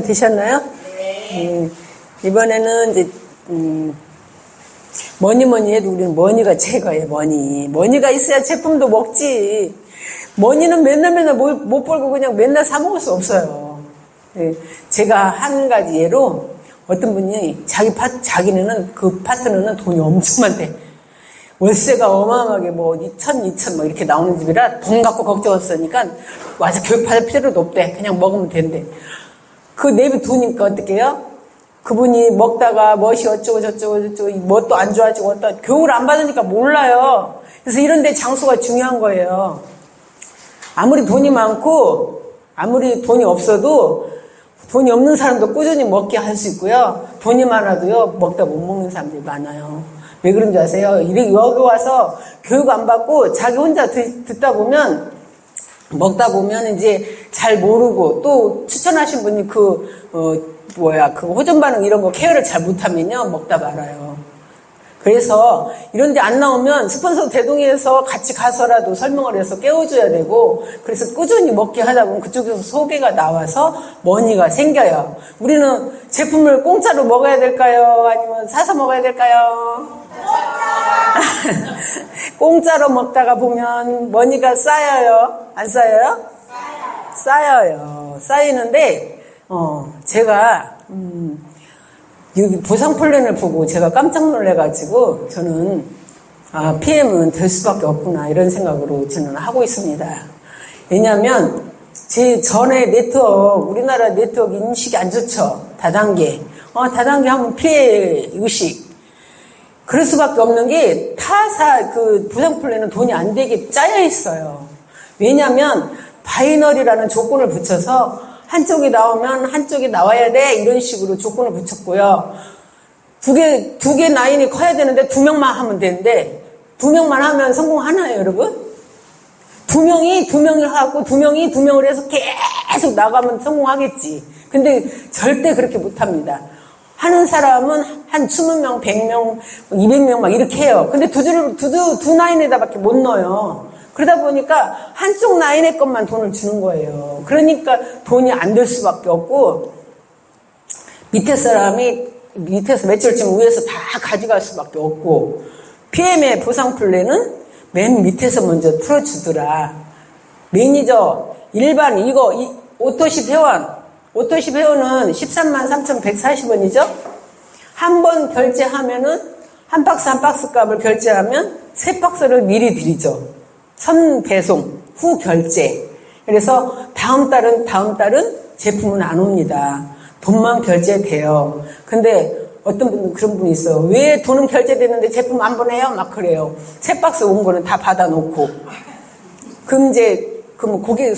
되셨나요? 네. 이번에는 이제 뭐니 해도 우리는 머니가 최고예요. 머니가 있어야 제품도 먹지. 머니는 맨날 못 벌고 그냥 맨날 사 먹을 수 없어요. 네. 제가 한 가지 예로 어떤 분이 자기는 그 파트너는 돈이 엄청 많대. 월세가 어마어마하게 뭐 2천 막 이렇게 나오는 집이라 돈 갖고 걱정 없으니까 와서 교육받을 필요도 없대. 그냥 먹으면 된대. 그 내비두니까 어떻게 해요? 그분이 먹다가 멋이 어쩌고 저쩌고 뭣도 안 좋아지고 또 교육을 안 받으니까 몰라요. 그래서 이런 데 장소가 중요한 거예요. 아무리 돈이 많고 아무리 돈이 없어도 돈이 없는 사람도 꾸준히 먹게 할 수 있고요. 돈이 많아도요 먹다 못 먹는 사람들이 많아요. 왜 그런지 아세요? 여기 와서 교육 안 받고 자기 혼자 듣다 보면 먹다 보면 이제 잘 모르고 또 추천하신 분이 그 호전 반응 이런 거 케어를 잘 못하면요 먹다 말아요. 그래서 이런 데 안 나오면 스폰서 대동해서 같이 가서라도 설명을 해서 깨워줘야 되고, 그래서 꾸준히 먹게 하다 보면 그쪽에서 소개가 나와서 머니가 생겨요. 우리는 제품을 공짜로 먹어야 될까요? 아니면 사서 먹어야 될까요? 공짜로 먹다가 보면 머니가 쌓여요? 안 쌓여요? 쌓여요. 쌓이는데 제가 여기 보상 플랜을 보고 제가 깜짝 놀래가지고 저는 PM은 될 수밖에 없구나 이런 생각으로 저는 하고 있습니다. 왜냐하면 제 전에 우리나라 네트워크 인식이 안 좋죠. 다단계. 다단계 하면 피해 의식. 그럴 수밖에 없는 게 타사 그 보상 플랜은 돈이 안 되게 짜여 있어요. 왜냐하면 바이너리라는 조건을 붙여서 한쪽이 나오면 한쪽이 나와야 돼 이런 식으로 조건을 붙였고요. 두 개 라인이 커야 되는데 2명만 하면 되는데 2명만 하면 성공하나요, 여러분? 2명이 하고 2명을 해서 계속 나가면 성공하겠지. 근데 절대 그렇게 못합니다. 하는 사람은 한 20명, 100명, 200명 막 이렇게 해요. 근데 두 라인에다밖에 못 넣어요. 그러다 보니까 한쪽 라인의 것만 돈을 주는 거예요. 그러니까 돈이 안 될 수밖에 없고, 밑에 사람이 밑에서 매출 지금 위에서 다 가져갈 수밖에 없고, PM의 보상 플랜은 맨 밑에서 먼저 풀어주더라. 매니저, 일반 오토십 회원은 133만 3,140원이죠? 한 번 결제하면은 한 박스 값을 결제하면 3박스를 미리 드리죠. 선 배송, 후 결제. 그래서 다음 달은 제품은 안 옵니다. 돈만 결제돼요. 근데 어떤 분은 그런 분이 있어요. 왜 돈은 결제됐는데 제품 안 보내요? 막 그래요. 3박스 온 거는 다 받아놓고. 그럼 거기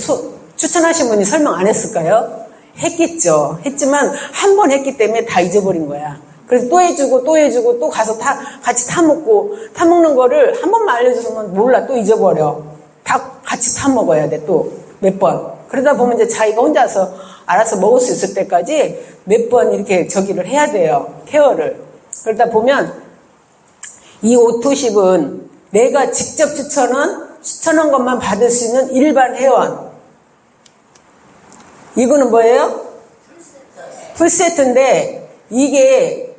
추천하신 분이 설명 안 했을까요? 했겠죠. 했지만 한 번 했기 때문에 다 잊어버린 거야. 그래서 또 해주고 또 가서 같이 타먹는 거를 한 번만 알려주면 몰라. 또 잊어버려. 다 같이 타먹어야 돼. 또 몇 번. 그러다 보면 이제 자기가 혼자서 알아서 먹을 수 있을 때까지 몇 번 이렇게 저기를 해야 돼요. 케어를. 그러다 보면 이 오토십은 내가 직접 추천한 것만 받을 수 있는 일반 회원. 이거는 뭐예요? 풀세트인데 이게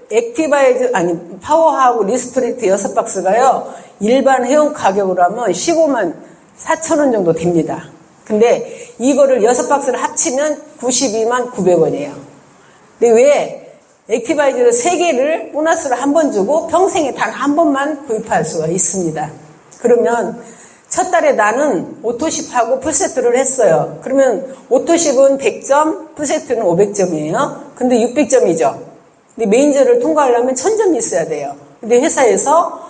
파워하고 리스트릭트 6박스가요, 일반 회원 가격으로 하면 15만 4천원 정도 됩니다. 근데 이거를 6박스를 합치면 92만 900원이에요. 근데 왜 액티바이저를 3개를 보너스를 한 번 주고 평생에 단 한 번만 구입할 수가 있습니다. 그러면 첫 달에 나는 오토십하고 풀세트를 했어요. 그러면 오토십은 100점, 풀세트는 500점이에요. 근데 600점이죠. 근데 매니저를 통과하려면 1000점이 있어야 돼요. 근데 회사에서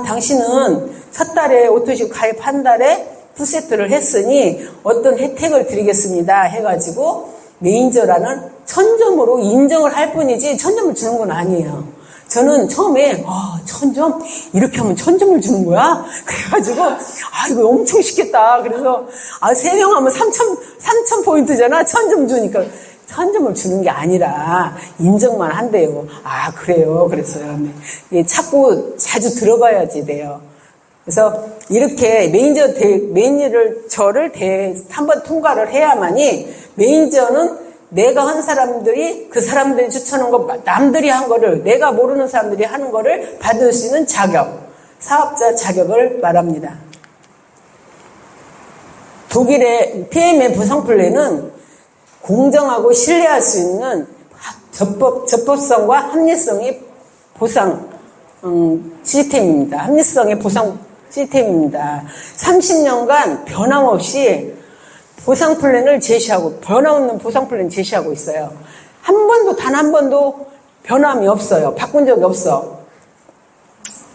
당신은 첫 달에 오토십 가입 한 달에 풀세트를 했으니 어떤 혜택을 드리겠습니다 해가지고 매니저라는 1000점으로 인정을 할 뿐이지 1000점을 주는 건 아니에요. 저는 처음에 1000점? 이렇게 하면 1000점을 주는 거야? 그래가지고 이거 엄청 쉽겠다. 그래서 3명 하면 3000 포인트잖아. 1000점 주니까 1000점을 주는 게 아니라 인정만 한대요. 그래요. 그랬어요. 네. 자꾸 자주 들어봐야지 돼요. 그래서 이렇게 매니저를 저를 한번 통과를 해야만이 매니저는 내가 한 사람들이 그 사람들이 추천한 거, 남들이 한 거를, 내가 모르는 사람들이 하는 거를 받을 수 있는 자격, 사업자 자격을 말합니다. 독일의 PM의 보상 플랜은 공정하고 신뢰할 수 있는 적법성과 합리성의 보상 시스템입니다. 합리성의 보상 시스템입니다. 30년간 변함없이 보상 플랜을 제시하고, 변함없는 보상 플랜 제시하고 있어요. 단 한 번도 변함이 없어요. 바꾼 적이 없어.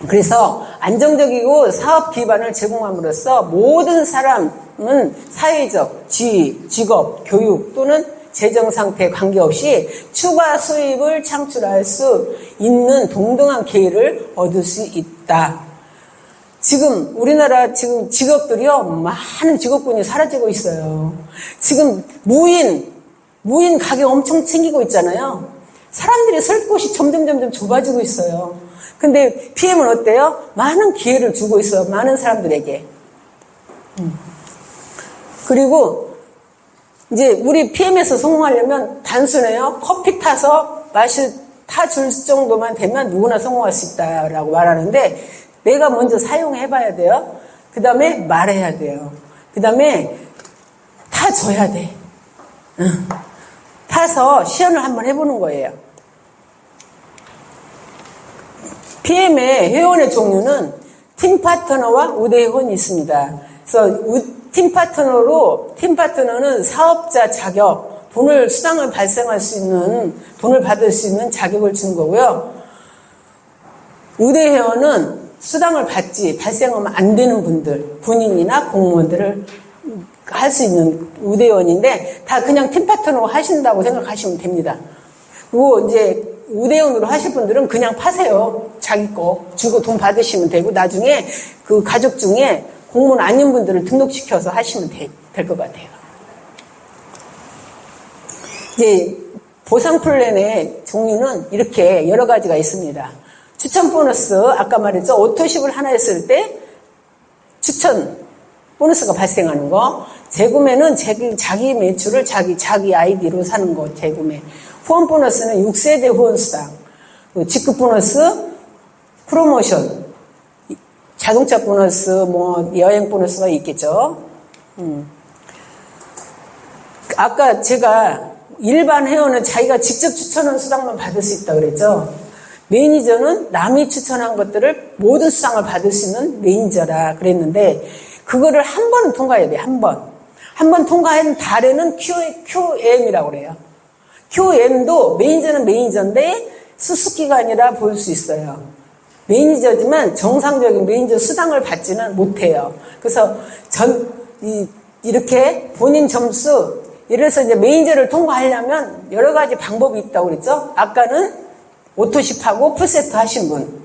그래서 안정적이고 사업 기반을 제공함으로써 모든 사람은 사회적, 지위, 직업, 교육 또는 재정 상태에 관계없이 추가 수입을 창출할 수 있는 동등한 기회를 얻을 수 있다. 지금 우리나라 지금 직업들이요, 많은 직업군이 사라지고 있어요. 지금 무인 가게 엄청 생기고 있잖아요. 사람들이 설 곳이 점점 좁아지고 있어요. 근데 PM은 어때요? 많은 기회를 주고 있어요. 많은 사람들에게. 그리고 이제 우리 PM에서 성공하려면 단순해요. 커피 타줄 정도만 되면 누구나 성공할 수 있다라고 말하는데, 내가 먼저 사용해봐야 돼요. 그 다음에 말해야 돼요. 그 다음에 타줘야 돼. 타서 시연을 한번 해보는 거예요. PM의 회원의 종류는 팀 파트너와 우대 회원이 있습니다. 그래서 팀 파트너는 사업자 자격, 수당을 발생할 수 있는, 돈을 받을 수 있는 자격을 주는 거고요. 우대 회원은 수당을 발생하면 안 되는 분들, 군인이나 공무원들을 할 수 있는 우대원인데, 다 그냥 팀 파트너 하신다고 생각하시면 됩니다. 그리고 이제 우대원으로 하실 분들은 그냥 파세요. 자기 거 주고 돈 받으시면 되고, 나중에 그 가족 중에 공무원 아닌 분들을 등록시켜서 하시면 될 것 같아요. 이제 보상 플랜의 종류는 이렇게 여러 가지가 있습니다. 추천 보너스, 아까 말했죠. 오토십을 하나 했을 때 추천 보너스가 발생하는 거. 재구매는 자기 매출을 자기 아이디로 사는 거, 재구매. 후원 보너스는 6세대 후원 수당. 직급 보너스, 프로모션, 자동차 보너스, 여행 보너스가 있겠죠. 아까 제가 일반 회원은 자기가 직접 추천한 수당만 받을 수 있다고 그랬죠. 매니저는 남이 추천한 것들을 모든 수당을 받을 수 있는 매니저라 그랬는데, 그거를 한 번은 통과해야 돼요. 한 번 통과한 달에는 QM이라고 그래요. QM도 매니저는 매니저인데 수습기간이라 볼 수 있어요. 매니저지만 정상적인 매니저 수당을 받지는 못해요. 그래서 이렇게 본인 점수, 예를 들어서 이제 매니저를 통과하려면 여러 가지 방법이 있다고 그랬죠. 아까는 오토십하고 풀세트 하신 분.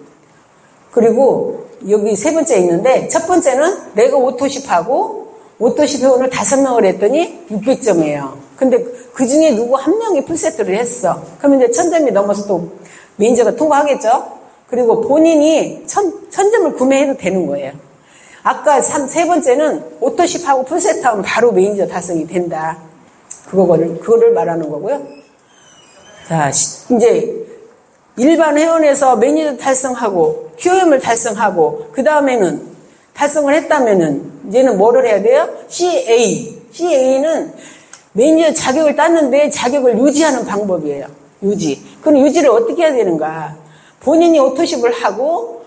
그리고 여기 세 번째 있는데, 첫 번째는 내가 오토십 회원을 5명을 했더니 600점이에요. 근데 그 중에 누구 한 명이 풀세트를 했어. 그러면 이제 1000점이 넘어서 또 매니저가 통과하겠죠? 그리고 본인이 1000점을 구매해도 되는 거예요. 아까 세 번째는 오토십하고 풀세트하면 바로 매니저 달성이 된다. 그거를 말하는 거고요. 자, 이제 일반 회원에서 매니저 달성하고 QM을 달성하고 그 다음에는 달성을 했다면은 이제는 뭐를 해야 돼요? CA는 매니저 자격을 땄는데 자격을 유지하는 방법이에요. 그럼 유지를 어떻게 해야 되는가? 본인이 오토십을 하고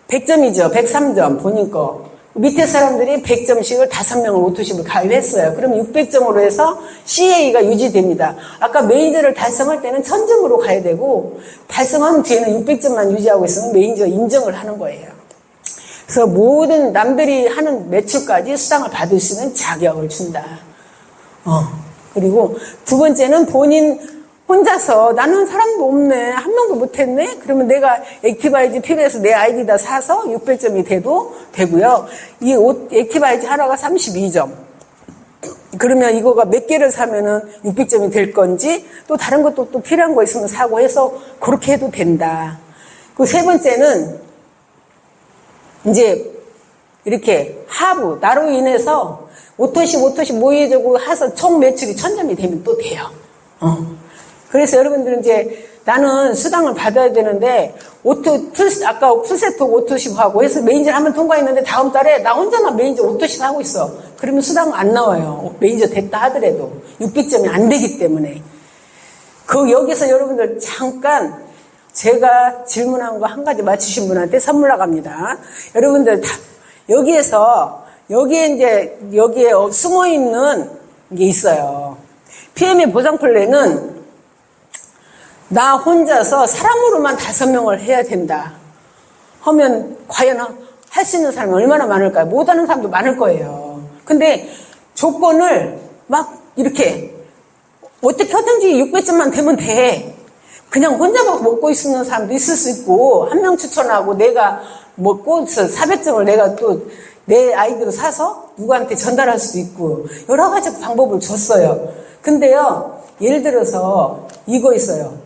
100점이죠. 103점 본인 거. 밑에 사람들이 100점씩을 5명을 오토십을 가입했어요. 그럼 600점으로 해서 CA가 유지됩니다. 아까 매니저를 달성할 때는 1000점으로 가야 되고, 달성한 뒤에는 600점만 유지하고 있으면 매니저 인정을 하는 거예요. 그래서 모든 남들이 하는 매출까지 수당을 받을 수 있는 자격을 준다. 그리고 두 번째는 본인 혼자서 나는 사람도 없네, 한 명도 못했네. 그러면 내가 액티바이즈 PB에서 내 아이디다 사서 600점이 돼도 되고요. 이 액티바이즈 하나가 32점. 그러면 이거가 몇 개를 사면은 600점이 될 건지, 또 다른 것도 또 필요한 거 있으면 사고 해서 그렇게 해도 된다. 그 세 번째는 이제 이렇게 나로 인해서 오토십 모의적으로 해서 총 매출이 1000점이 되면 또 돼요. 그래서 여러분들은 이제 나는 수당을 받아야 되는데 아까 풀세트 오토십하고 해서 매니저를 한번 통과했는데 다음 달에 나 혼자만 매니저 오토십 하고 있어. 그러면 수당 안 나와요. 매니저 됐다 하더라도 600점이 안 되기 때문에. 여기서 여러분들 잠깐 제가 질문한 거 한 가지 맞추신 분한테 선물 나갑니다. 여러분들 여기에 숨어 있는 게 있어요. PM의 보상 플랜은 나 혼자서 사람으로만 5명을 해야 된다 하면 과연 할 수 있는 사람이 얼마나 많을까요? 못하는 사람도 많을 거예요. 근데 조건을 막 이렇게 어떻게 하든지 600점만 되면 돼. 그냥 혼자 먹고 있는 사람도 있을 수 있고, 한 명 추천하고 내가 먹고 400점을 내가 또 내 아이디로 사서 누구한테 전달할 수도 있고, 여러 가지 방법을 줬어요. 근데요, 예를 들어서 이거 있어요.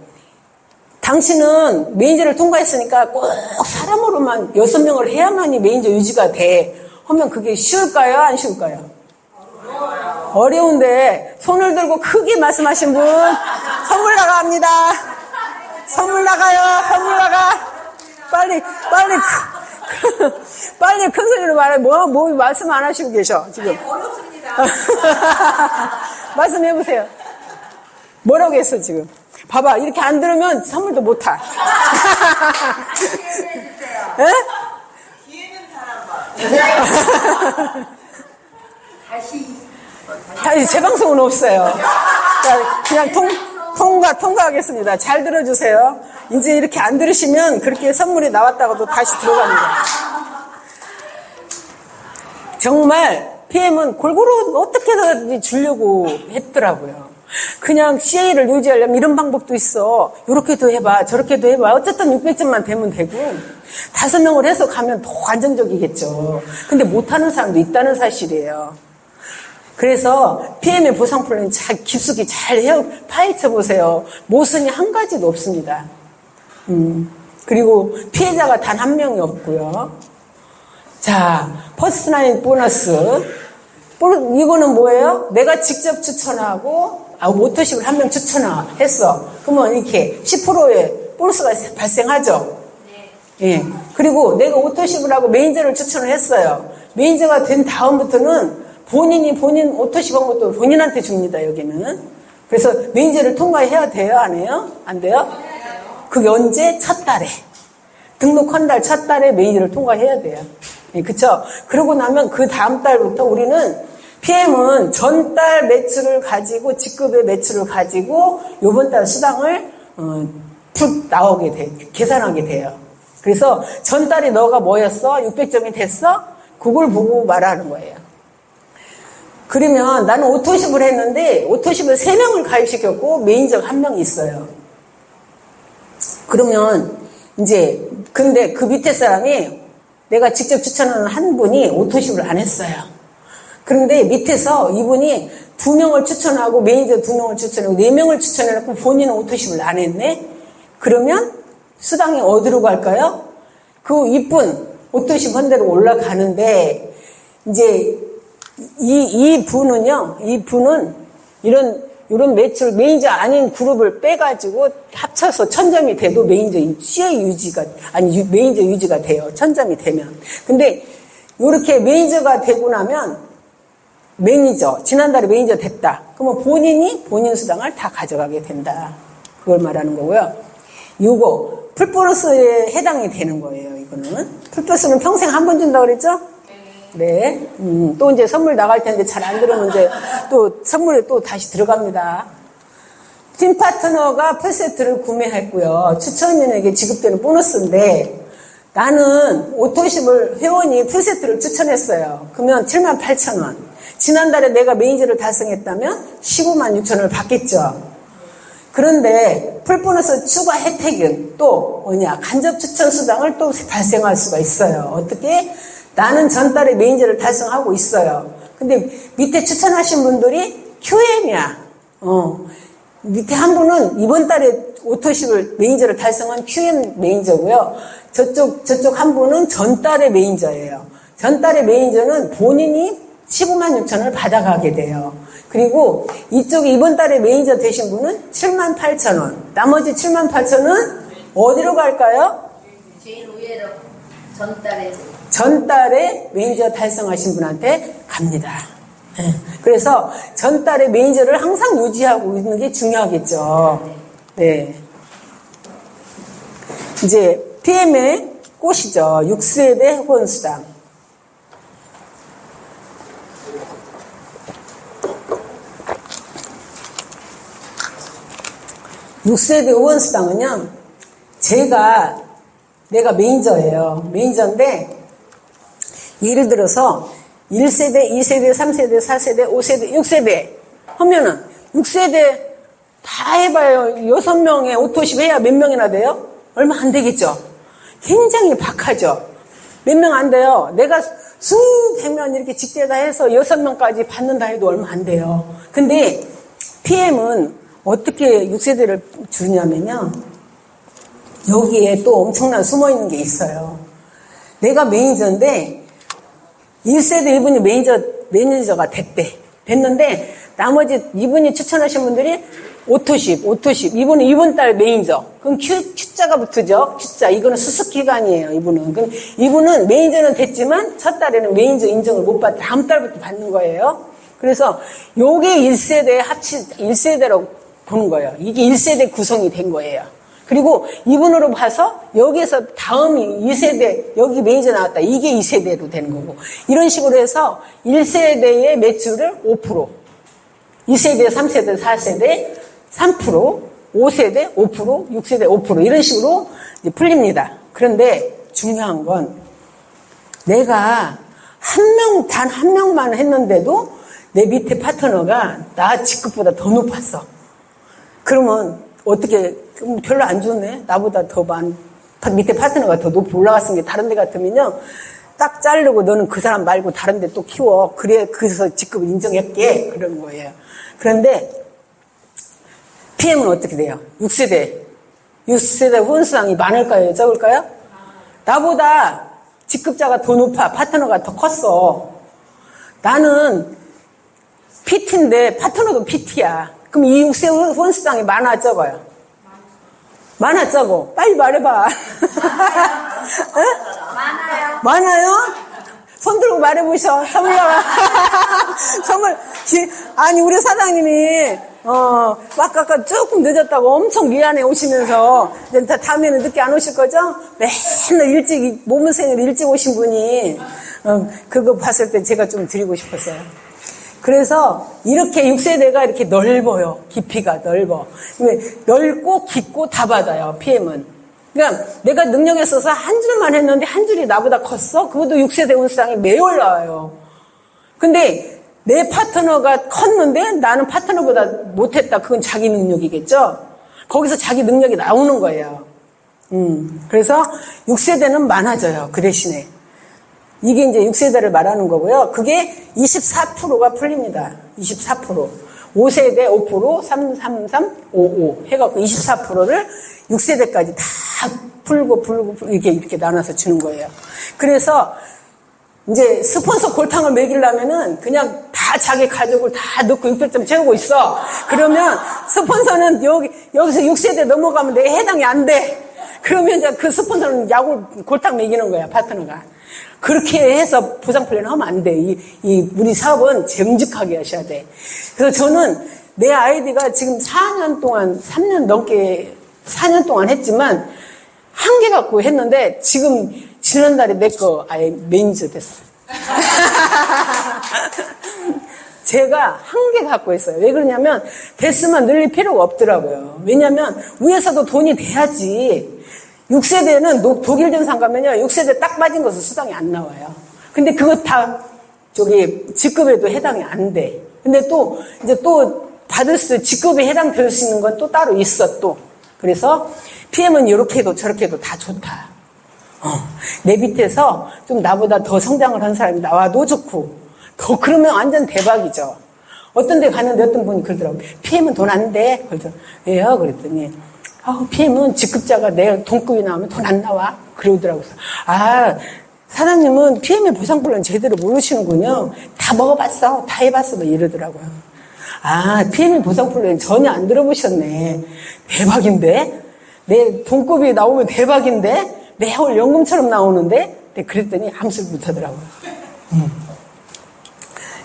당신은 매니저를 통과했으니까 꼭 사람으로만 6명을 해야만이 매니저 유지가 돼. 하면 그게 쉬울까요? 안 쉬울까요? 어려운데 손을 들고 크게 말씀하신 분 선물 나갑니다. 선물 나가요. 선물 나가. 빨리 큰 소리로 말해. 뭐 말씀 안 하시고 계셔 지금. 어렵습니다. 말씀해보세요. 뭐라고 했어 지금? 봐봐, 이렇게 안 들으면 선물도 못 타. 기회는 사람 다시 재방송은 없어요. 그냥 통과하겠습니다. 잘 들어주세요. 이제 이렇게 안 들으시면 그렇게 선물이 나왔다가도 다시 들어갑니다. 정말 PM은 골고루 어떻게든 주려고 했더라고요. 그냥 CA를 유지하려면 이런 방법도 있어. 이렇게도 해봐, 저렇게도 해봐. 어쨌든 600점만 되면 되고 5명을 해서 가면 더 안정적이겠죠. 근데 못하는 사람도 있다는 사실이에요. 그래서 PM의 보상 플랜 깊숙이 잘 파헤쳐보세요. 모순이 한 가지도 없습니다. 그리고 피해자가 단 한 명이 없고요. 자, 퍼스트라인 보너스. 이거는 뭐예요? 내가 직접 추천하고 오토십을 한 명 추천했어. 그러면 이렇게 10%의 보너스가 발생하죠. 예. 그리고 내가 오토십을 하고 매니저를 추천을 했어요. 매니저가 된 다음부터는 본인 오토십 한 것도 본인한테 줍니다, 여기는. 그래서 매니저를 통과해야 돼요, 안 해요? 안 돼요? 그게 언제? 첫 달에. 등록한 달 첫 달에 매니저를 통과해야 돼요. 예, 그쵸? 그러고 나면 그 다음 달부터 우리는 PM은 전달 매출을 가지고, 직급의 매출을 가지고, 요번 달 수당을, 나오게 돼, 계산하게 돼요. 그래서 전달에 너가 뭐였어? 600점이 됐어? 그걸 보고 말하는 거예요. 그러면 나는 오토십을 했는데, 오토십을 3명을 가입시켰고, 매니저가 1명 있어요. 그러면, 근데 그 밑에 사람이 내가 직접 추천하는 한 분이 오토십을 안 했어요. 그런데 밑에서 이분이 2명을 추천하고 매니저 2명을 추천하고 4명을 추천해놓고 본인은 오토십을 안 했네? 그러면 수당이 어디로 갈까요? 그 이쁜 오토십 한 대로 올라가는데 이 분은 이런 매출 매니저 아닌 그룹을 빼가지고 합쳐서 1000점이 돼도 매니저 유지가 돼요. 1000점이 되면. 근데 이렇게 매니저가 되고 나면 지난달에 매니저 됐다. 그러면 본인 수당을 다 가져가게 된다. 그걸 말하는 거고요. 이거 풀보너스에 해당이 되는 거예요. 이거는 풀보너스는 평생 한 번 준다고 그랬죠? 네. 또 선물 나갈 텐데 잘 안 들으면 또 선물이 또 다시 들어갑니다. 팀 파트너가 풀세트를 구매했고요. 추천인에게 지급되는 보너스인데 나는 오토십을 회원이 풀세트를 추천했어요. 그러면 78,000원. 지난달에 내가 매니저를 달성했다면 156,000원을 받겠죠. 그런데 풀보너스 추가 혜택은 또 간접 추천 수당을 또 발생할 수가 있어요. 어떻게? 나는 전달에 매니저를 달성하고 있어요. 근데 밑에 추천하신 분들이 QM이야. 밑에 한 분은 이번 달에 오토십을 매니저를 달성한 QM 매니저고요. 저쪽 한 분은 전달의 매니저예요. 전달의 매니저는 본인이 156,000원을 받아가게 돼요. 그리고 이쪽에 이번 달에 매니저 되신 분은 78,000원. 나머지 78,000원 어디로 갈까요? 제일 의외로 전달에 전달에 매니저 달성하신 분한테 갑니다. 네. 그래서 전달에 매니저를 항상 유지하고 있는 게 중요하겠죠. 네. 이제 PM의 꽃이죠. 6세대 후원수당. 6세대 후원수당은요, 내가 매니저예요. 매니저인데, 예를 들어서 1세대, 2세대, 3세대, 4세대, 5세대, 6세대 하면은 6세대 다 해봐요. 6명에 오토십 해야 몇 명이나 돼요? 얼마 안 되겠죠? 굉장히 박하죠? 몇 명 안 돼요. 내가 수백 명 이렇게 직대다 해서 6명까지 받는다 해도 얼마 안 돼요. 근데 PM은 어떻게 6세대를 주냐면요. 여기에 또 엄청난 숨어있는 게 있어요. 내가 매니저인데 1세대 이분이 매니저가 됐는데 나머지 이분이 추천하신 분들이 오토십. 이분은 이번 달 매니저. 그럼 Q자가 붙으죠. Q자. 이거는 수습기간이에요. 이분은. 그럼 이분은 매니저는 됐지만 첫 달에는 매니저 인정을 못 받고 다음 달부터 받는 거예요. 그래서 요게 1세대로 보는 거예요. 이게 1세대 구성이 된 거예요. 그리고 이분으로 봐서 여기에서 다음이 2세대, 여기 매니저 나왔다. 이게 2세대로 되는 거고. 이런 식으로 해서 1세대의 매출을 5%, 2세대, 3세대, 4세대 3%, 5세대 5%, 6세대 5% 이런 식으로 이제 풀립니다. 그런데 중요한 건 내가 단 한 명만 했는데도 내 밑에 파트너가 나 직급보다 더 높았어. 그러면 어떻게 별로 안 좋네. 나보다 더 밑에 파트너가 더 높이 올라갔은 게 다른 데 같으면요. 딱 자르고 너는 그 사람 말고 다른 데 또 키워. 그래서 직급을 인정할게. 그런 거예요. 그런데 PM은 어떻게 돼요? 6세대 후원수당이 많을까요? 적을까요? 나보다 직급자가 더 높아. 파트너가 더 컸어. 나는 PT인데 파트너도 PT야. 그럼 이 6세대 후원수당이 많아 적어요? 많아 적어. 빨리 말해봐. 많아요. 많아요? 손 들고 말해보셔. 선물. 아니 우리 사장님이 아까 조금 늦었다고 엄청 미안해 오시면서 다음에는 늦게 안 오실 거죠? 맨날 모문생을 일찍 오신 분이 그거 봤을 때 제가 좀 드리고 싶었어요. 그래서 이렇게 6세대가 이렇게 넓어요. 깊이가 넓어. 넓고 깊고 다 받아요. PM은. 그러니까 내가 능력이 있어서 한 줄만 했는데 한 줄이 나보다 컸어? 그것도 6세대 후원수당이 매일 올라와요. 근데 내 파트너가 컸는데 나는 파트너보다 못했다. 그건 자기 능력이겠죠? 거기서 자기 능력이 나오는 거예요. 그래서 6세대는 많아져요. 그 대신에. 이게 이제 6세대를 말하는 거고요. 그게 24%가 풀립니다. 24%. 5세대 5%, 333, 55 해갖고 24%를 6세대까지 다 풀고 이렇게 나눠서 주는 거예요. 그래서 이제 스폰서 골탕을 먹이려면은 그냥 다 자기 가족을 다 넣고 600점 채우고 있어. 그러면 스폰서는 여기서 6세대 넘어가면 내가 해당이 안 돼. 그러면 이제 그 스폰서는 골탕 먹이는 거야, 파트너가. 그렇게 해서 보상 플랜을 하면 안 돼. 우리 사업은 정직하게 하셔야 돼. 그래서 저는 내 아이디가 지금 4년 동안 했지만 한 개 갖고 했는데 지금 지난달에 내 거 아예 매니저 됐어요. 제가 한 개 갖고 있어요. 왜 그러냐면 됐으면 늘릴 필요가 없더라고요. 왜냐면 위에서도 돈이 돼야지. 6세대는 독일 증상 가면요. 6세대 딱 빠진 것은 수당이 안 나와요. 근데 그거 다 직급에도 해당이 안 돼. 근데 또 받을 직급에 해당될 수 있는 건 또 따로 있어 또. 그래서 PM은 이렇게도 저렇게도 다 좋다. 내 밑에서 좀 나보다 더 성장을 한 사람이 나와도 좋고 더 그러면 완전 대박이죠. 어떤 데 가는데 어떤 분이 그러더라고요. PM은 돈 안 돼. 그래서 왜요? 그랬더니 PM은 직급자가 내 동급이 나오면 돈 안 나와. 그러더라고요. 사장님은 PM의 보상플랜 제대로 모르시는군요. 다 먹어봤어. 다 해봤어. 이러더라고요. 아, PM의 보상 플랜 전혀 안 들어보셨네. 대박인데? 내 돈급이 나오면 대박인데? 매월 연금처럼 나오는데? 네, 그랬더니 아무 소리 못 하더라고요.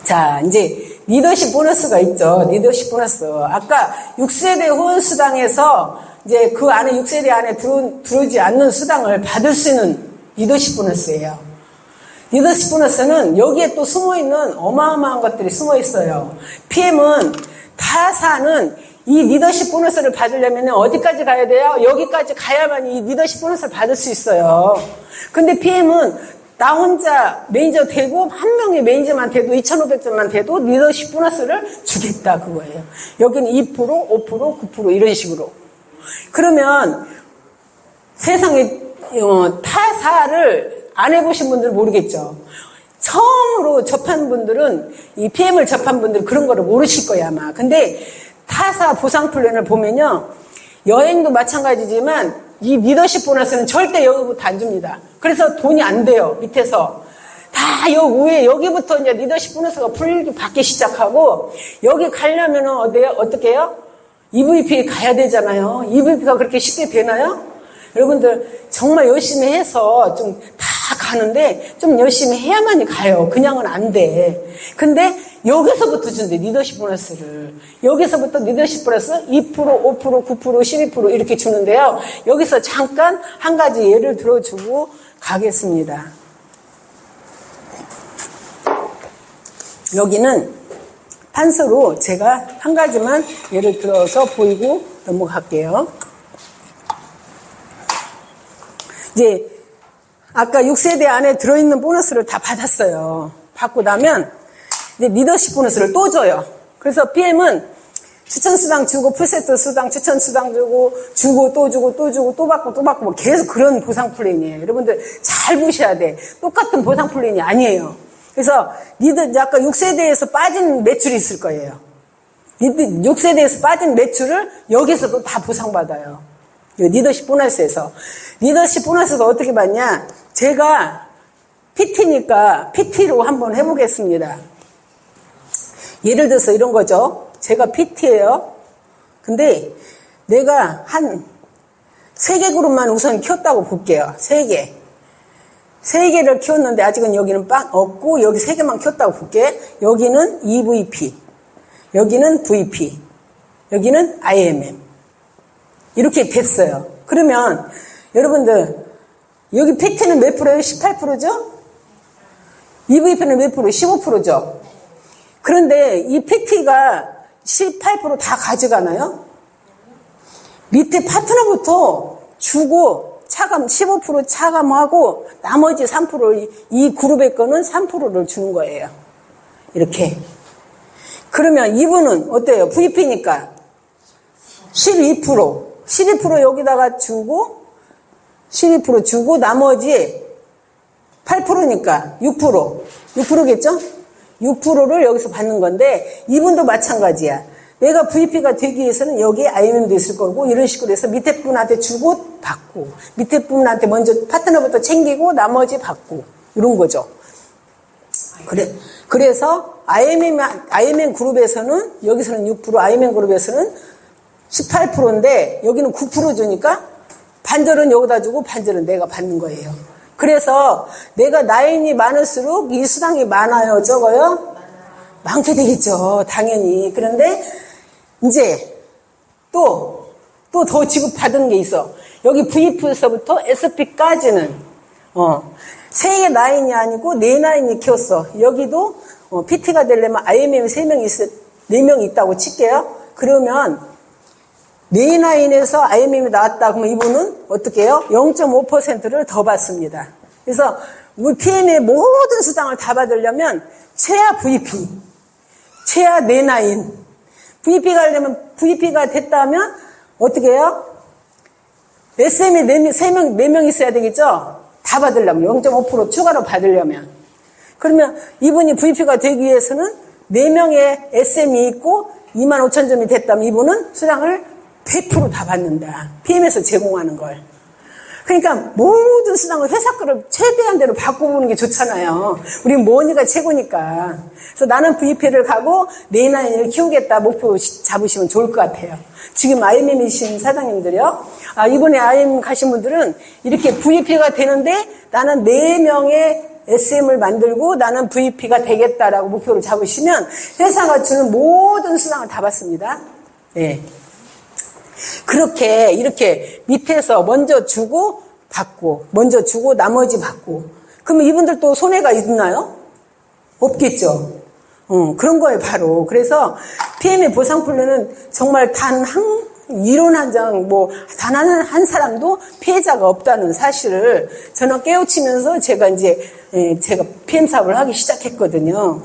자, 이제 리더십 보너스가 있죠. 리더십 보너스. 아까 6세대 후원 수당에서 이제 그 안에 6세대 안에 들어오지 않는 수당을 받을 수 있는 리더십 보너스예요. 리더십 보너스는 여기에 또 숨어있는 어마어마한 것들이 숨어있어요. PM은 타사는 이 리더십 보너스를 받으려면 어디까지 가야 돼요? 여기까지 가야만 이 리더십 보너스를 받을 수 있어요. 근데 PM은 나 혼자 매니저 되고 한 명의 매니저만 돼도 2,500점만 돼도 리더십 보너스를 주겠다 그거예요. 여기는 2%, 5%, 9% 이런 식으로. 그러면 세상에 타사를 안 해보신 분들은 모르겠죠. 처음으로 접한 분들은 이 PM을 접한 분들은 그런 거를 모르실 거예요 아마. 근데 타사 보상 플랜을 보면요. 여행도 마찬가지지만 이 리더십 보너스는 절대 여기부터 안 줍니다. 그래서 돈이 안 돼요. 밑에서. 다 위에 여기부터 이제 리더십 보너스가 받기 시작하고 여기 가려면 어떻게 해요? EVP 가야 되잖아요. EVP가 그렇게 쉽게 되나요? 여러분들 정말 열심히 해서 좀 다 가는데 좀 열심히 해야만이 가요. 그냥은 안 돼. 근데 여기서부터 준대 리더십 보너스를. 여기서부터 리더십 보너스 2%, 5%, 9%, 12% 이렇게 주는데요. 여기서 잠깐 한 가지 예를 들어주고 가겠습니다. 여기는 판서로 제가 한 가지만 예를 들어서 보이고 넘어갈게요. 이제 아까 6세대 안에 들어있는 보너스를 다 받았어요. 받고 나면 이제 리더십 보너스를 또 줘요. 그래서 PM은 추천수당 주고 풀세트 수당 추천수당 주고 또 주고 또 주고 또 받고 또 받고 뭐 계속 그런 보상 플랜이에요. 여러분들 잘 보셔야 돼. 똑같은 보상 플랜이 아니에요. 그래서 아까 6세대에서 빠진 매출이 있을 거예요. 6세대에서 빠진 매출을 여기서도 다 보상받아요. 리더십 보너스에서. 리더십 보너스가 어떻게 받냐? 제가 PT니까 PT로 한번 해보겠습니다. 예를 들어서 이런 거죠. 제가 PT예요. 근데 내가 한 3개 그룹만 우선 키웠다고 볼게요. 3개. 3개를 키웠는데 아직은 여기는 없고 여기 3개만 키웠다고 볼게. 여기는 EVP. 여기는 VP. 여기는 IMM. 이렇게 됐어요. 그러면 여러분들 여기 PT는 몇 프로예요? 18%죠? EVP는 몇 프로? 15%죠? 그런데 이 PT가 18% 다 가져가나요? 밑에 파트너부터 주고 차감 15% 차감하고 나머지 3%를 이 그룹의 거는 3%를 주는 거예요. 이렇게. 그러면 이분은 어때요? VP니까 12% 여기다가 주고 12% 주고 나머지 8%니까 6%겠죠? 6%를 여기서 받는 건데 이분도 마찬가지야. 내가 VP가 되기 위해서는 여기에 IMM도 있을 거고 이런 식으로 해서 밑에 분한테 주고 받고 밑에 분한테 먼저 파트너부터 챙기고 나머지 받고 이런 거죠. 그래서 IMM 그룹에서는 여기서는 6% IMM 그룹에서는 18%인데 여기는 9% 주니까 반절은 여기다 주고 반절은 내가 받는 거예요. 그래서 내가 나인이 많을수록 이 수당이 많아요, 적어요? 많게 되겠죠, 당연히. 그런데 이제 또 더 지급받은 게 있어. 여기 VP에서부터 SP까지는 3개 나인이 아니고 4나인이 키웠어. 여기도 PT가 되려면 IMM이 4명 있다고 칠게요. 그러면 4나인에서 IMM이 나왔다 그러면 이분은 어떻게 해요? 0.5%를 더 받습니다. 그래서 우리 PM의 모든 수당을 다 받으려면 최하 VP, 최하 4나인, VP가 됐다면 어떻게 해요? SM이 4명 있어야 되겠죠? 다 받으려면 0.5% 추가로 받으려면. 그러면 이분이 VP가 되기 위해서는 4명의 SM이 있고 25,000점이 됐다면 이분은 수당을 100% 다 받는다. PM에서 제공하는 걸. 그러니까 모든 수당을 회사 거를 최대한대로 바꿔보는 게 좋잖아요. 우리 모니가 최고니까. 그래서 나는 VP를 가고 내 나이를 키우겠다 목표 잡으시면 좋을 것 같아요. 지금 IMM이신 사장님들이요. 이번에 IM 가신 분들은 이렇게 VP가 되는데 나는 4명의 SM을 만들고 나는 VP가 되겠다라고 목표를 잡으시면 회사가 주는 모든 수당을 다 받습니다. 네. 그렇게 이렇게 밑에서 먼저 주고 받고 먼저 주고 나머지 받고 그러면 이분들 또 손해가 있나요? 없겠죠. 그런 거예요 바로. 그래서 PM의 보상플랜은 정말 이론 한 장 단 한 사람도 피해자가 없다는 사실을 저는 깨우치면서 제가 PM 사업을 하기 시작했거든요.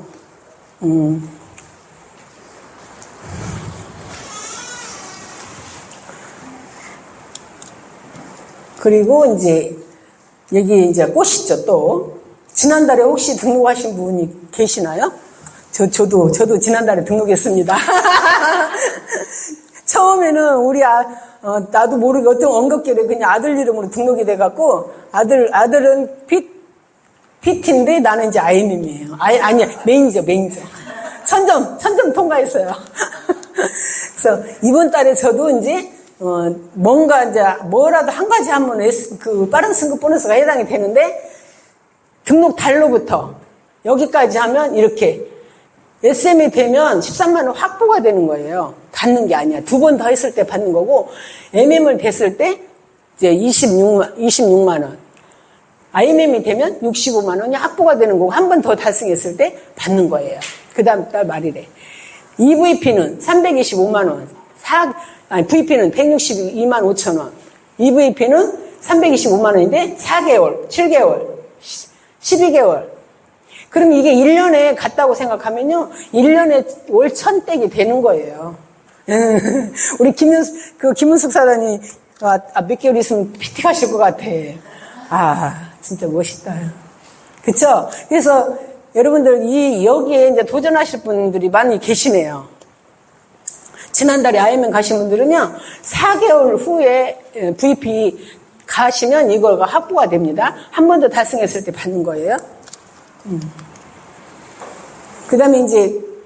그리고 여기 꽃이죠, 또. 지난달에 혹시 등록하신 분이 계시나요? 저도 지난달에 등록했습니다. 처음에는 나도 모르게 어떤 언급길에 그냥 아들 이름으로 등록이 돼갖고, 아들은 PT인데 나는 IMM이에요. 아니야, 매니저. 천점 통과했어요. 그래서 이번 달에 저도 뭐라도 한 가지 하면 빠른 승급 보너스가 해당이 되는데, 등록 달로부터 여기까지 하면 이렇게 SM이 되면 13만 원 확보가 되는 거예요. 받는 게 아니야. 2번 더 했을 때 받는 거고, MM을 됐을 때 이제 26만 원. IMM이 되면 65만 원이 확보가 되는 거고, 한 번 더 달성했을 때 받는 거예요. 그 다음 달 말이래. EVP는 325만 원. VP는 162만 5천 원. EVP는 325만 원인데 4개월, 7개월, 12개월. 그럼 이게 1년에 갔다고 생각하면요. 1년에 월 1,000댁이 되는 거예요. 우리 김은숙 사장님 몇 개월 있으면 PT 가실 것 같아. 진짜 멋있다. 그쵸? 그래서 여러분들 여기에 도전하실 분들이 많이 계시네요. 지난달에 IMM 가신 분들은요, 4개월 후에 VP 가시면 이거가 확보가 됩니다. 한 번 더 달성했을 때 받는 거예요. 그 다음에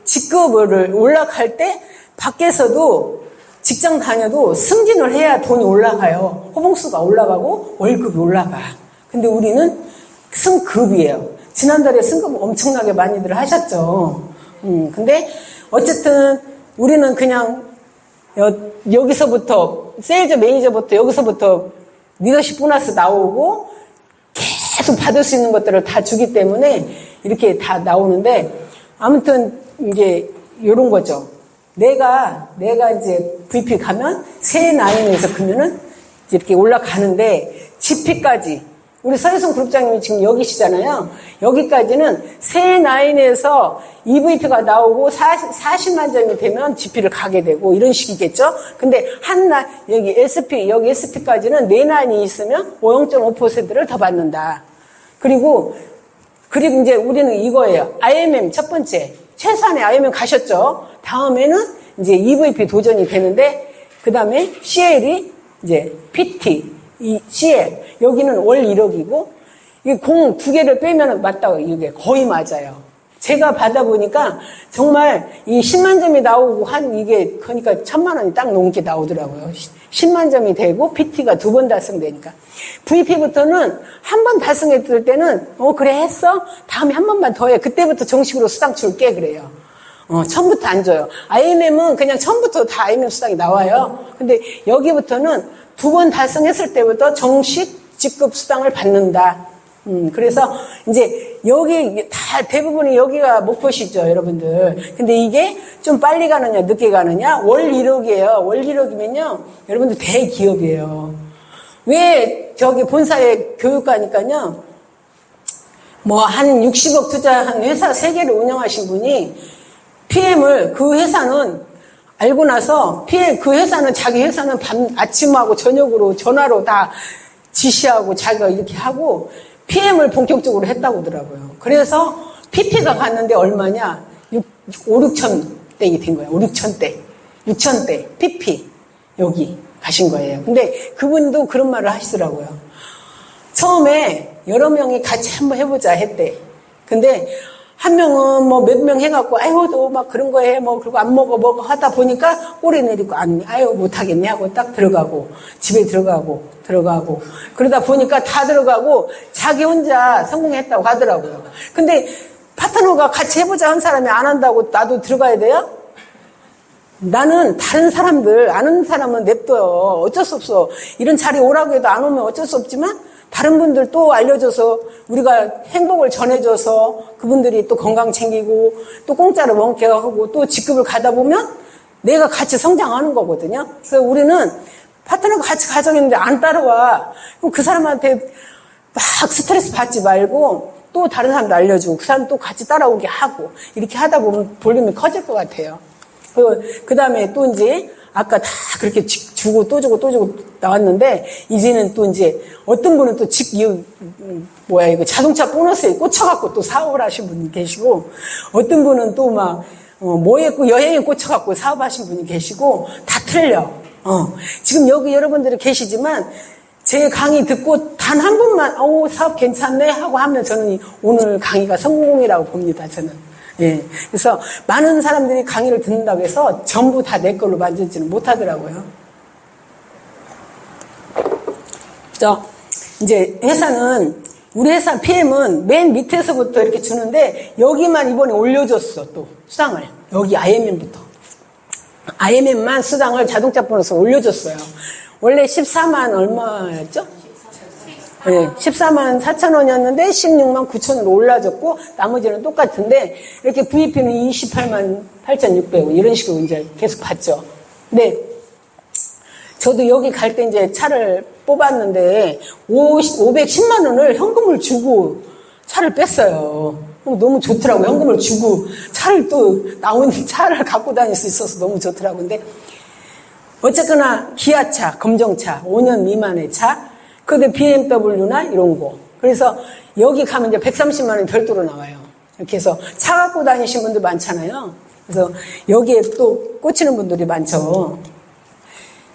직급을 올라갈 때 밖에서도 직장 다녀도 승진을 해야 돈이 올라가요. 호봉수가 올라가고 월급이 올라가. 근데 우리는 승급이에요. 지난달에 승급 엄청나게 많이들 하셨죠. 근데 어쨌든 우리는 그냥 여기서부터 세일즈 매니저부터 여기서부터 리더십 보너스 나오고 계속 받을 수 있는 것들을 다 주기 때문에 이렇게 다 나오는데, 아무튼 요런 거죠. 내가 VP 가면 새 라인에서 그러면은 이렇게 올라가는데, GP까지 우리 서혜성 그룹장님이 지금 여기시잖아요. 여기까지는 새 라인에서 EVP가 나오고 40만 점이 되면 GP를 가게 되고 이런 식이겠죠. 근데 여기 SP까지는 4라인이 있으면 0.5%를 더 받는다. 그리고 우리는 이거예요. IMM 첫 번째. 최소한의 IMM 가셨죠. 다음에는 EVP 도전이 되는데, 그 다음에 CL이 PT, CL. 여기는 월 1억이고, 이게 공 2개를 빼면 맞다고, 이게 거의 맞아요. 제가 받아보니까 정말 이 10만 점이 나오고 그러니까 1,000만 원이 딱 넘게 나오더라고요. 10만 점이 되고 PT가 2번 달성되니까. VP부터는 한 번 달성했을 때는 그래 했어? 다음에 한 번만 더 해. 그때부터 정식으로 수당 줄게 그래요. 처음부터 안 줘요. IMM은 그냥 처음부터 다 IMM 수당이 나와요. 근데 여기부터는 2번 달성했을 때부터 정식 직급 수당을 받는다. 그래서 여기 다 대부분이 여기가 목표시죠, 여러분들. 근데 이게 좀 빨리 가느냐, 늦게 가느냐, 월 1억이에요. 월 1억이면요, 여러분들 대기업이에요. 왜 본사에 교육가니까요, 한 60억 투자한 회사 3개를 운영하신 분이 PM을 그 회사는 알고 나서 그 회사는 자기 회사는 아침하고 저녁으로 전화로 다 지시하고 자기가 이렇게 하고 PM을 본격적으로 했다고 하더라고요. 그래서 PP가 갔는데 얼마냐? 5, 6천 댁이 된 거예요. 5, 6천 댁. 6천 댁. PP. 여기. 가신 거예요. 근데 그분도 그런 말을 하시더라고요. 처음에 여러 명이 같이 한번 해보자 했대. 근데 한 명은 뭐 몇 명 해갖고 아이고 너 막 그런 거 해 뭐 그리고 안 먹어 하다 보니까 꼬리 내리고 아유 못하겠네 하고 딱 들어가고 집에 들어가고 그러다 보니까 다 들어가고 자기 혼자 성공했다고 하더라고요. 근데 파트너가 같이 해보자 한 사람이 안 한다고 나도 들어가야 돼요? 나는 다른 사람들 아는 사람은 냅둬요. 어쩔 수 없어. 이런 자리 오라고 해도 안 오면 어쩔 수 없지만 다른 분들 또 알려줘서 우리가 행복을 전해줘서 그분들이 또 건강 챙기고 또 공짜로 먹게 하고 또 직급을 가다 보면 내가 같이 성장하는 거거든요. 그래서 우리는 파트너가 같이 가정했는데 안 따라와. 그럼 그 사람한테 막 스트레스 받지 말고 또 다른 사람도 알려주고 그 사람 또 같이 따라오게 하고 이렇게 하다 보면 볼륨이 커질 것 같아요. 그 다음에 또 이제 아까 다 그렇게 주고 또 주고 나왔는데 이제는 또 이제 어떤 분은 또 이거 자동차 보너스에 꽂혀갖고 또 사업을 하신 분이 계시고 어떤 분은 또 막 여행에 꽂혀갖고 사업하신 분이 계시고 다 틀려. 지금 여기 여러분들이 계시지만 제 강의 듣고 단 한 분만 사업 괜찮네 하고 하면 저는 오늘 강의가 성공이라고 봅니다. 저는. 예. 그래서 많은 사람들이 강의를 듣는다고 해서 전부 다 내 걸로 만들지는 못하더라고요. 그래서 이제 우리 회사 PM은 맨 밑에서부터 이렇게 주는데 여기만 이번에 올려줬어. 또 수당을. 여기 IMM부터. IMM만 수당을 자동차 보너스 올려줬어요. 원래 14만 얼마였죠? 네, 14만 4천 원이었는데 16만 9천 원으로 올라졌고 나머지는 똑같은데 이렇게 VP는 28만 8,600원 이런 식으로 이제 계속 받죠. 근데 저도 여기 갈 때 이제 차를 뽑았는데 510만 원을 현금을 주고 차를 뺐어요. 너무 좋더라고요. 현금을 주고 차를 또 나온 차를 갖고 다닐 수 있어서 너무 좋더라고요. 근데 어쨌거나 기아차, 검정차, 5년 미만의 차, 근데 BMW나 이런 거. 그래서 여기 가면 이제 130만 원이 별도로 나와요. 이렇게 해서 차 갖고 다니신 분들 많잖아요. 그래서 여기에 또 꽂히는 분들이 많죠.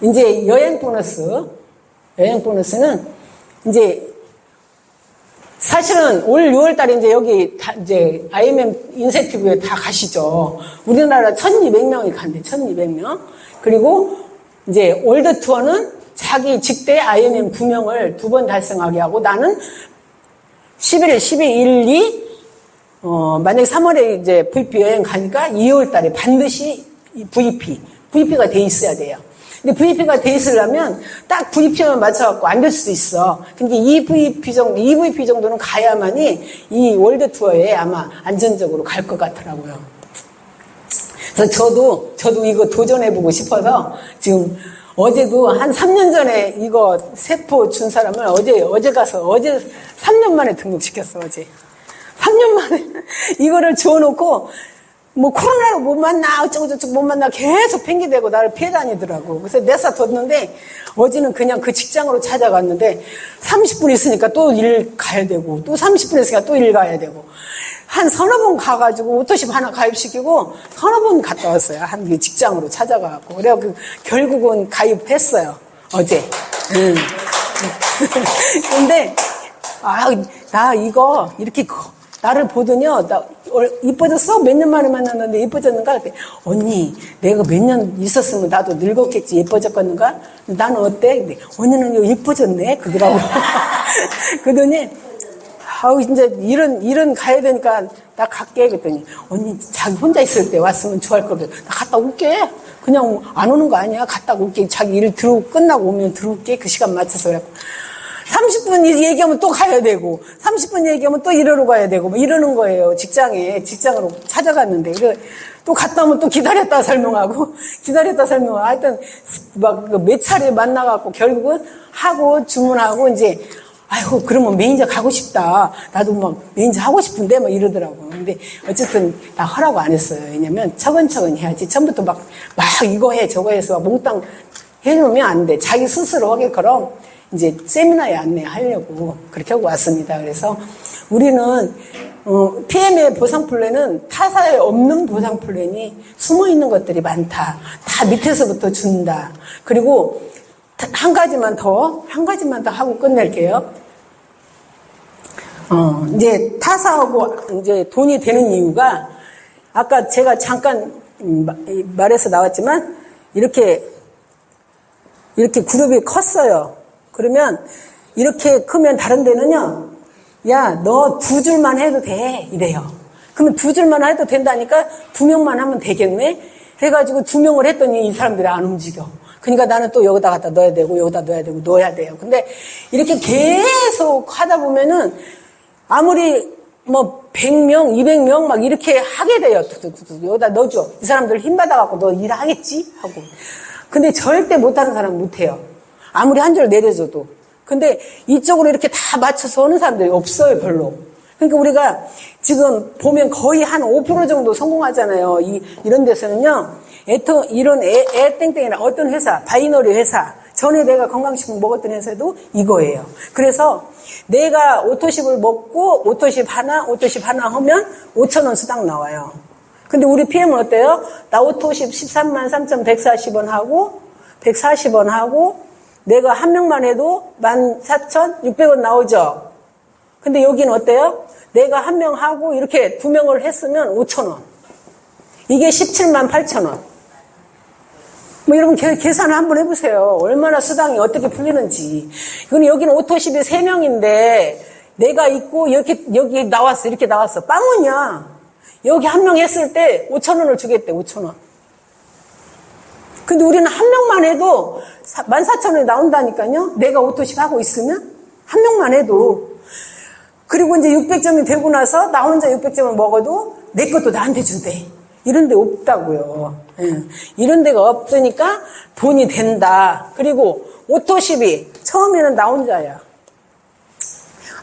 이제 여행 보너스는 이제 사실은 올 6월 달에 이제 여기 이제 IMM 인센티브에 다 가시죠. 우리나라 1,200명이 간대, 1,200명. 그리고 이제 월드 투어는 자기 직대 IMM 9명을 2번 달성하게 하고 나는 11일, 12일, 만약에 3월에 이제 VP 여행 가니까 2월 달에 반드시 VP가 돼 있어야 돼요. 근데 VP가 돼 있으려면 딱 VP만 맞춰갖고 안 될 수도 있어. 근데 EVP 정도는 가야만이 이 월드 투어에 아마 안전적으로 갈 것 같더라고요. 그래서 저도 이거 도전해보고 싶어서 지금 어제도 한 3년 전에 이거 세포 준 사람을 어제 가서 3년 만에 등록시켰어, 어제. 3년 만에 이거를 주워놓고 뭐 코로나로 못 만나 어쩌고저쩌고 못 만나 계속 핑계대고 나를 피해 다니더라고. 그래서 내사 뒀는데 어제는 그냥 그 직장으로 찾아갔는데 30분 있으니까 또 일 가야 되고 또 30분 있으니까 또 일 가야 되고 한 서너 번 가가지고 오토십 하나 가입시키고 서너 번 갔다 왔어요. 한 그 직장으로 찾아가고. 그래갖고 결국은 가입했어요. 어제. 근데 나 이거 이렇게 나를 보더니요. 나 이뻐졌어? 몇 년 만에 만났는데 이뻐졌는가? 그랬더니 언니 내가 몇 년 있었으면 나도 늙었겠지. 예뻐졌겠는가? 나는 어때? 근데 언니는 이뻐졌네? 그러더라고. 그러더니 이제 일은 가야 되니까 나 갈게. 그랬더니 언니 자기 혼자 있을 때 왔으면 좋아할 거거든. 나 갔다 올게. 그냥 안 오는 거 아니야. 갔다 올게. 자기 일 끝나고 오면 들어올게. 그 시간 맞춰서. 그래갖고 30분 얘기하면 또 가야 되고 30분 얘기하면 또 일하러 가야 되고 뭐 이러는 거예요. 직장으로 찾아갔는데 또 갔다 오면 또 기다렸다 설명하고 하여튼 막 몇 차례 만나갖고 결국은 하고 주문하고 이제 아이고 그러면 매니저 가고 싶다. 나도 막 매니저 하고 싶은데 막 이러더라고. 근데 어쨌든 나 허락 안 했어요. 왜냐면 차근차근 해야지. 처음부터 막 이거 해 저거 해서 몽땅 해놓으면 안 돼. 자기 스스로 하게끔 이제 세미나에 안내하려고 그렇게 하고 왔습니다. 그래서 우리는 PM의 보상 플랜은 타사에 없는 보상 플랜이 숨어 있는 것들이 많다. 다 밑에서부터 준다. 그리고 한 가지만 더 하고 끝낼게요. 이제 타사하고 이제 돈이 되는 이유가 아까 제가 잠깐 말해서 나왔지만 이렇게 그룹이 컸어요. 그러면 이렇게 크면 다른 데는요, 야, 너 2줄만 해도 돼. 이래요. 그러면 2줄만 해도 된다니까 2명만 하면 되겠네? 해가지고 2명을 했더니 이 사람들이 안 움직여. 그러니까 나는 또 여기다 갖다 넣어야 되고, 여기다 넣어야 되고, 넣어야 돼요. 근데 이렇게 계속 하다 보면은 아무리 뭐 100명, 200명 막 이렇게 하게 돼요. 여기다 넣어줘. 이 사람들 힘 받아갖고 너 일하겠지? 하고. 근데 절대 못하는 사람은 못해요. 아무리 한 줄 내려줘도. 근데 이쪽으로 이렇게 다 맞춰서 하는 사람들이 없어요, 별로. 그러니까 우리가 지금 보면 거의 한 5% 정도 성공하잖아요. 이런 데서는요, 이런 땡땡이나 어떤 회사, 바이너리 회사, 전에 내가 건강식품 먹었던 회사도 이거예요. 그래서 내가 오토십을 먹고 오토십 하나 하면 5,000원 수당 나와요. 근데 우리 PM은 어때요? 나 오토십 13만 3,140원 하고 140원 하고 내가 한 명만 해도 14,600원 나오죠. 근데 여기는 어때요? 내가 한 명 하고 이렇게 2명을 했으면 5,000원. 이게 17만 8,000원. 뭐 여러분 계산을 한번 해보세요. 얼마나 수당이 어떻게 풀리는지. 이건 여기는 오토십이 3명인데 내가 있고 여기 나왔어. 이렇게 나왔어. 빵원이야. 여기 한 명 했을 때 5,000원을 주겠대. 5,000원. 근데 우리는 한 명만 해도 14,000원이 나온다니까요. 내가 오토십 하고 있으면 한 명만 해도. 그리고 이제 600점이 되고 나서 나 혼자 600점을 먹어도 내 것도 나한테 준대. 이런 데 없다고요. 이런 데가 없으니까 돈이 된다. 그리고 오토십이 처음에는 나 혼자야.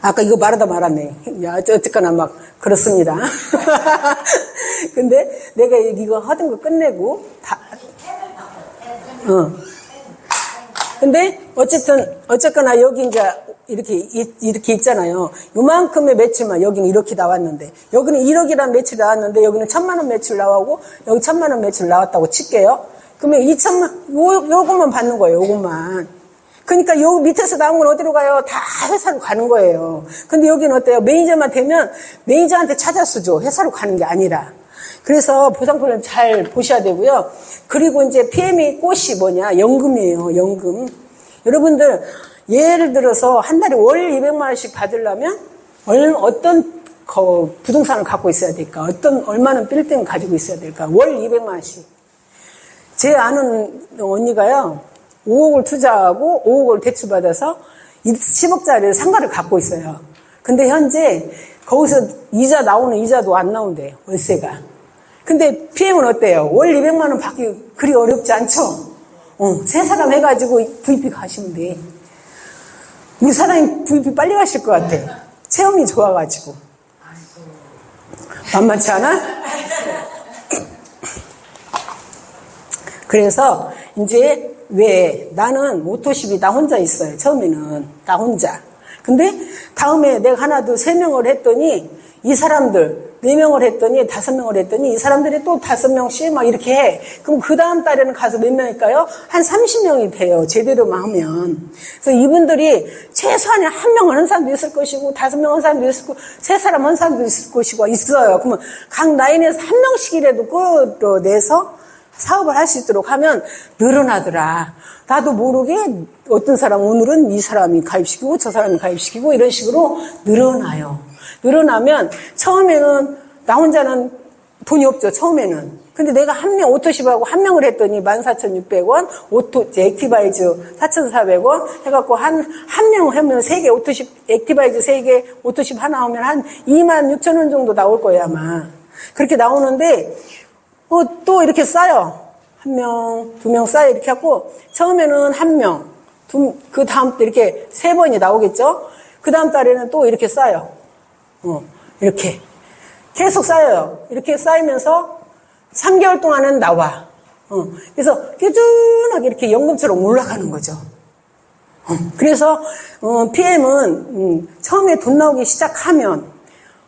아까 이거 말하다 말았네. 야, 어쨌거나 막 그렇습니다. 근데 내가 이거 하던 거 끝내고 근데 어쨌거나 여기 이제 이렇게 있잖아요. 요만큼의 매출만 여기는 이렇게 나왔는데 여기는 1억이라는 매출이 나왔는데 여기는 1,000만 원 매출 나오고 여기 1,000만 원 매출 나왔다고 칠게요. 그러면 2,000만 요것만 받는 거예요. 요것만. 그러니까 요 밑에서 나온 건 어디로 가요? 다 회사로 가는 거예요. 근데 여기는 어때요? 매니저만 되면 매니저한테 찾아서 줘. 회사로 가는 게 아니라. 그래서 보상표를 잘 보셔야 되고요. 그리고 이제 PM의 꽃이 뭐냐? 연금이에요. 연금. 여러분들 예를 들어서 한 달에 월 200만 원씩 받으려면 어떤 부동산을 갖고 있어야 될까? 얼마나 빌딩을 가지고 있어야 될까? 월 200만 원씩. 제 아는 언니가요. 5억을 투자하고 5억을 대출받아서 10억짜리 상가를 갖고 있어요. 근데 현재 거기서 나오는 이자도 안 나온대요. 월세가. 근데 PM은 어때요? 월 200만 원 받기 그리 어렵지 않죠? 세 사람 해가지고 VP 가시면 돼. 우리 사장님 VP 빨리 가실 것 같아. 체험이 좋아가지고. 만만치 않아? 그래서 이제 왜 나는 오토십이 나 혼자 있어요. 처음에는 나 혼자. 근데 다음에 내가 하나 둘 3명을 했더니 이 사람들 4명을 했더니 5명을 했더니 이 사람들이 또 5명씩 막 이렇게 해. 그럼 그 다음 달에는 가서 몇 명일까요? 한 30명이 돼요. 제대로만 하면. 그래서 이분들이 최소한에 1명 하는 사람도 있을 것이고 5명 하는 사람도 있을 것이고 3사람 하는 사람도 있을 것이고 있어요. 그러면 각 라인에서 1명씩이라도 끌어내서 사업을 할 수 있도록 하면 늘어나더라. 나도 모르게 어떤 사람 오늘은 이 사람이 가입시키고 저 사람이 가입시키고 이런 식으로 늘어나요. 늘어나면 처음에는 나 혼자는 돈이 없죠. 처음에는. 근데 내가 오토십하고 1명을 했더니 14,600원, 액티바이즈 4,400원 해갖고 한 명 하면 3개 오토십, 액티바이즈 3개, 오토십 하나 하면 한 26,000원 정도 나올 거예요, 아마. 그렇게 나오는데, 또 이렇게 쌓여. 1명, 2명 쌓여 이렇게 하고, 처음에는 1명, 그 다음 때 이렇게 3번이 나오겠죠? 그 다음 달에는 또 이렇게 쌓여. 이렇게. 계속 쌓여요. 이렇게 쌓이면서 3개월 동안은 나와. 그래서 꾸준하게 이렇게 연금처럼 올라가는 거죠. 그래서, PM은, 처음에 돈 나오기 시작하면,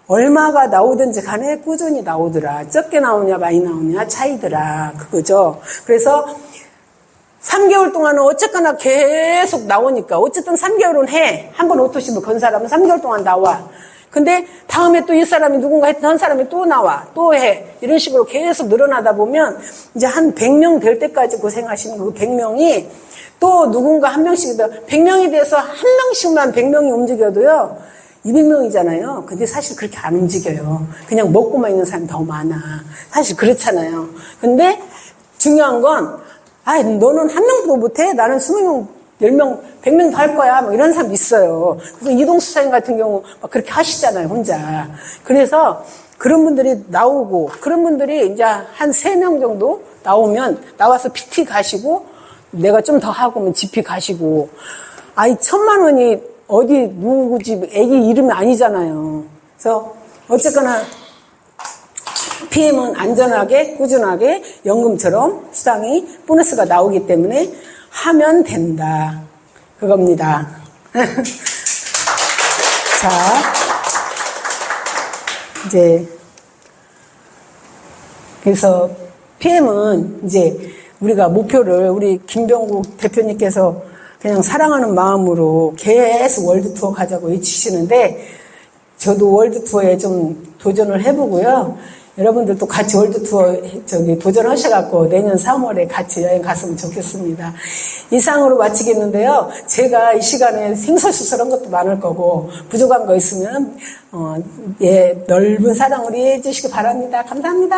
얼마가 나오든지 간에 꾸준히 나오더라. 적게 나오냐 많이 나오냐 차이더라. 그거죠. 그래서 3개월 동안은 어쨌거나 계속 나오니까 어쨌든 3개월은 해. 한 번 오토십을 건 사람은 3개월 동안 나와. 근데 다음에 또 이 사람이 누군가 했던 사람이 또 나와. 또 해. 이런 식으로 계속 늘어나다 보면 이제 한 100명 될 때까지 고생하시는 그 100명이 또 누군가 한 명씩 100명이 돼서 한 명씩만 100명이 움직여도요. 200명이잖아요. 근데 사실 그렇게 안 움직여요. 그냥 먹고만 있는 사람이 더 많아. 사실 그렇잖아요. 근데 중요한 건 너는 한 명도 못해? 나는 20명, 10명, 100명 더 할 거야. 뭐 이런 사람 있어요. 그래서 이동수 사님 같은 경우 막 그렇게 하시잖아요, 혼자. 그래서 그런 분들이 나오고, 그런 분들이 이제 한 3명 정도 나와서 PT 가시고, 내가 좀 더 하고 면 GP 가시고, 1,000만 원이 어디 누구 집 애기 이름이 아니잖아요. 그래서 어쨌거나 PM은 안전하게 꾸준하게 연금처럼 수당이 보너스가 나오기 때문에 하면 된다. 그겁니다. 자, 이제 그래서 PM은 이제 우리가 목표를 우리 김병국 대표님께서 그냥 사랑하는 마음으로 계속 월드투어 가자고 외치시는데 저도 월드투어에 좀 도전을 해보고요. 여러분들도 같이 월드투어 도전하셔갖고 내년 3월에 같이 여행 갔으면 좋겠습니다. 이상으로 마치겠는데요. 제가 이 시간에 생설수설한 것도 많을 거고 부족한 거 있으면 넓은 사랑을 이해해 주시기 바랍니다. 감사합니다.